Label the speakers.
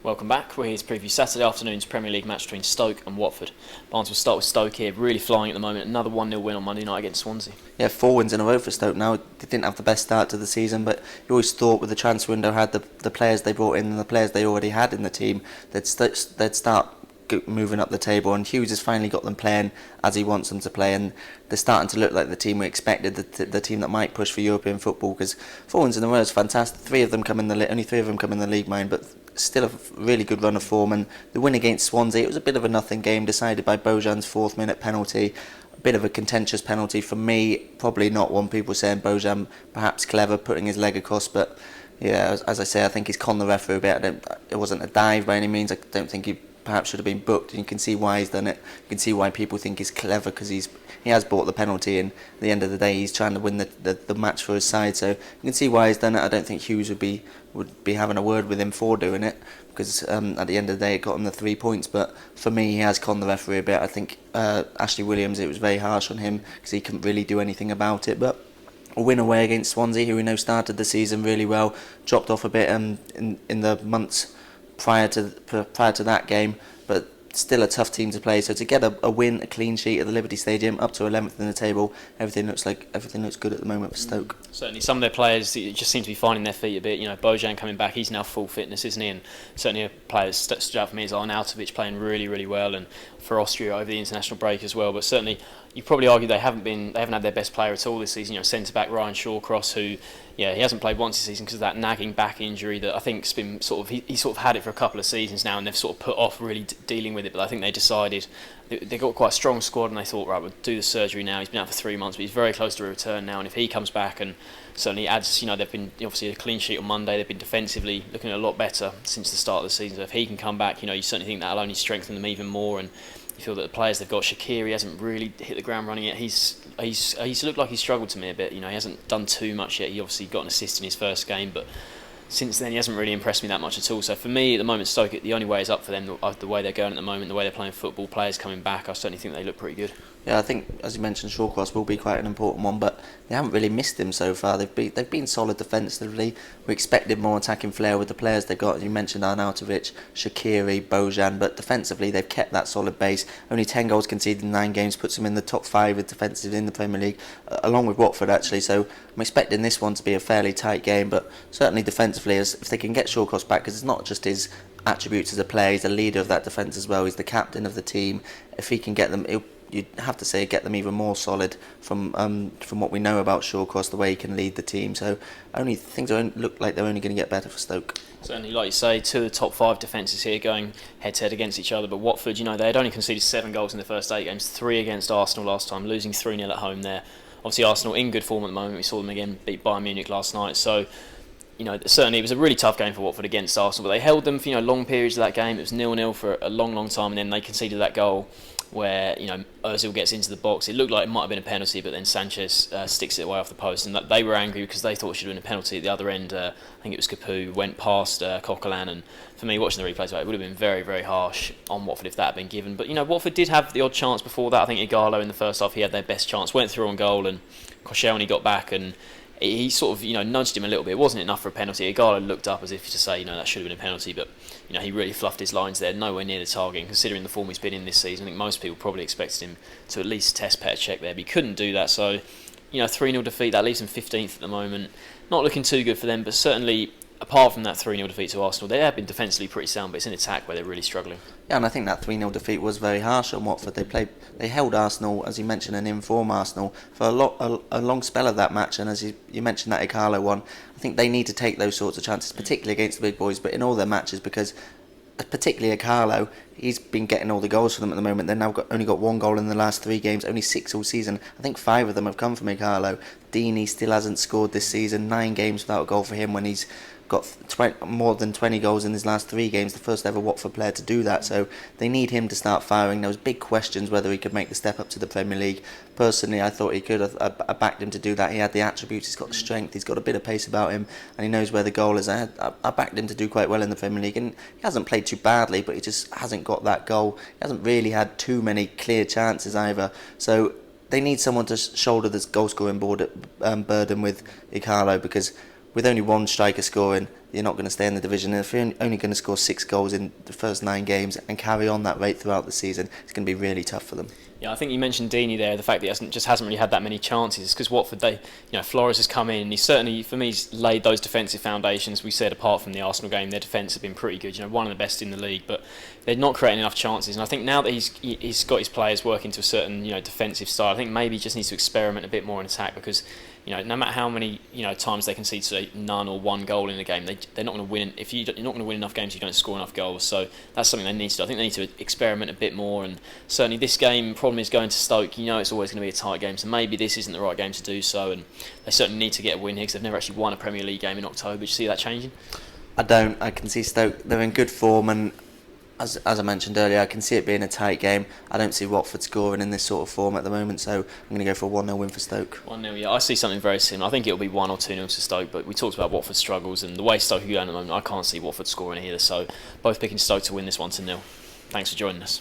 Speaker 1: Welcome back. We're here to preview Saturday afternoon's Premier League match between Stoke and Watford. Barnes will start with Stoke here, really flying at the moment. Another 1-0 win on Monday night against Swansea.
Speaker 2: Yeah, 4 wins in a row for Stoke now. They didn't have the best start to the season, but you always thought with the transfer window had the players they brought in and the players they already had in the team, they'd start moving up the table, and Hughes has finally got them playing as he wants them to play, and they're starting to look like the team we expected, the team that might push for European football, because 4 wins in a row is fantastic. Only 3 of them come in the league, mind, but still a really good run of form. And the win against Swansea, it was a bit of a nothing game, decided by Bojan's 4th-minute penalty. A bit of a contentious penalty for me, probably not one. People saying Bojan perhaps clever putting his leg across, but yeah, as I say, I think he's conned the referee a bit. It wasn't a dive by any means. I don't think he perhaps should have been booked, and you can see why he's done it. You can see why people think he's clever, because he has bought the penalty, and at the end of the day he's trying to win the match for his side, so you can see why he's done it. I don't think Hughes would be having a word with him for doing it, because at the end of the day it got him the 3 points, but for me he has conned the referee a bit. I think Ashley Williams, it was very harsh on him because he couldn't really do anything about it. But a win away against Swansea, who we know started the season really well, dropped off a bit in the months prior to that game, but still a tough team to play. So to get a win, a clean sheet at the Liberty Stadium, up to 11th in the table, everything looks good at the moment for Stoke.
Speaker 1: Certainly, some of their players just seem to be finding their feet a bit. You know, Bojan coming back, he's now full fitness, isn't he? And certainly a player that stood out for me is Arnautovic, playing really, really well, and for Austria over the international break as well. But certainly, you probably argue they haven't had their best player at all this season. You know, centre back Ryan Shawcross, who, yeah, he hasn't played once this season because of that nagging back injury that I think's been he sort of had it for a couple of seasons now, and they've sort of put off really dealing with it. But I think they decided they got quite a strong squad, and they thought, right, we'll do the surgery now. He's been out for 3 months, but he's very close to a return now, and if he comes back and certainly adds, you know, they've been obviously a clean sheet on Monday. They've been defensively looking a lot better since the start of the season. So if he can come back, you know, you certainly think that'll only strengthen them even more. And you feel that the players they've got, Shaqiri hasn't really hit the ground running yet. He's looked like he's struggled to me a bit. You know, he hasn't done too much yet. He obviously got an assist in his first game, but since then he hasn't really impressed me that much at all. So for me at the moment, Stoke, the only way is up for them. The way they're going at the moment, the way they're playing football, players coming back, I certainly think they look pretty good.
Speaker 2: Yeah, I think, as you mentioned, Shawcross will be quite an important one, but they haven't really missed him so far. They've been solid defensively. We expected more attacking flair with the players they've got. You mentioned Arnautovic, Shaqiri, Bojan, but defensively they've kept that solid base. Only 10 goals conceded in 9 games puts them in the top 5 with defensive in the Premier League, along with Watford actually. So I'm expecting this one to be a fairly tight game, but certainly defensively, if they can get Shawcross back, because it's not just his attributes as a player, he's a leader of that defence as well. He's the captain of the team. If he can get them, you'd have to say get them even more solid from what we know about Shawcross, the way he can lead the team. So things don't look like they're only going to get better for Stoke.
Speaker 1: Certainly, like you say, 2 of the top 5 defences here going head-to-head against each other. But Watford, you know, they had only conceded 7 goals in the first 8 games, 3 against Arsenal last time, losing 3-0 at home there. Obviously, Arsenal in good form at the moment. We saw them again beat Bayern Munich last night. So, you know, certainly it was a really tough game for Watford against Arsenal, but they held them for, you know, long periods of that game. It was 0-0 for a long, long time, and then they conceded that goal where, you know, Ozil gets into the box. It looked like it might have been a penalty, but then Sanchez sticks it away off the post, and they were angry because they thought it should have been a penalty at the other end. I think it was Capoue went past Coquelin, and for me, watching the replays, it would have been very, very harsh on Watford if that had been given. But, you know, Watford did have the odd chance before that. I think Igalo in the first half, he had their best chance, went through on goal, and Koscielny got back, and he sort of, you know, nudged him a little bit. It wasn't enough for a penalty. Igalo looked up as if to say, you know, that should have been a penalty, but, you know, he really fluffed his lines there, nowhere near the target. And considering the form he's been in this season, I think most people probably expected him to at least test Petr Cech there, but he couldn't do that. So, you know, 3-0 defeat, that leaves them 15th at the moment. Not looking too good for them, but certainly, apart from that 3-0 defeat to Arsenal, they have been defensively pretty sound, but it's in attack where they're really struggling.
Speaker 2: Yeah, and I think that 3-0 defeat was very harsh on Watford. They held Arsenal, as you mentioned, an in-form Arsenal for a long spell of that match, and as you mentioned that Igalo one, I think they need to take those sorts of chances, particularly against the big boys, but in all their matches, because particularly Igalo, he's been getting all the goals for them at the moment. They've now only got 1 goal in the last 3 games, only 6 all season. I think 5 of them have come from Igalo. Deeney still hasn't scored this season, 9 games without a goal for him when he's got more than 20 goals in his last 3 games, the first ever Watford player to do that. So they need him to start firing. There was big questions whether he could make the step up to the Premier League. Personally, I thought he could. I backed him to do that. He had the attributes, he's got the strength, he's got a bit of pace about him, and he knows where the goal is. I backed him to do quite well in the Premier League, and he hasn't played too badly, but he just hasn't got that goal. He hasn't really had too many clear chances either. So they need someone to shoulder this goal-scoring burden with Igalo, because with only 1 striker scoring, you're not going to stay in the division. And if you're only going to score 6 goals in the first 9 games and carry on that rate throughout the season, it's going to be really tough for them.
Speaker 1: Yeah, I think you mentioned Deeney there. The fact that he hasn't really had that many chances, because Watford, Flores has come in and he's certainly, for me, he's laid those defensive foundations. We said apart from the Arsenal game, their defence have been pretty good. One of the best in the league, but they're not creating enough chances. And I think now that he's got his players working to a certain defensive style, I think maybe he just needs to experiment a bit more in attack, because no matter how many times they concede, say, none or 1 goal in a game, they're not going to win. If you're not going to win enough games, you don't score enough goals. So that's something they need to do. I think they need to experiment a bit more. And certainly this game, problem is going to Stoke. It's always going to be a tight game. So maybe this isn't the right game to do so. And they certainly need to get a win here, because they've never actually won a Premier League game in October. Do you see that changing?
Speaker 2: I don't. I can see Stoke. They're in good form, and as I mentioned earlier, I can see it being a tight game. I don't see Watford scoring in this sort of form at the moment, so I'm going to go for a 1-0 win for Stoke.
Speaker 1: 1-0, yeah. I see something very similar. I think it'll be 1 or 2-0 to Stoke, but we talked about Watford's struggles, and the way Stoke are going at the moment, I can't see Watford scoring either, so both picking Stoke to win this 1-0. Thanks for joining us.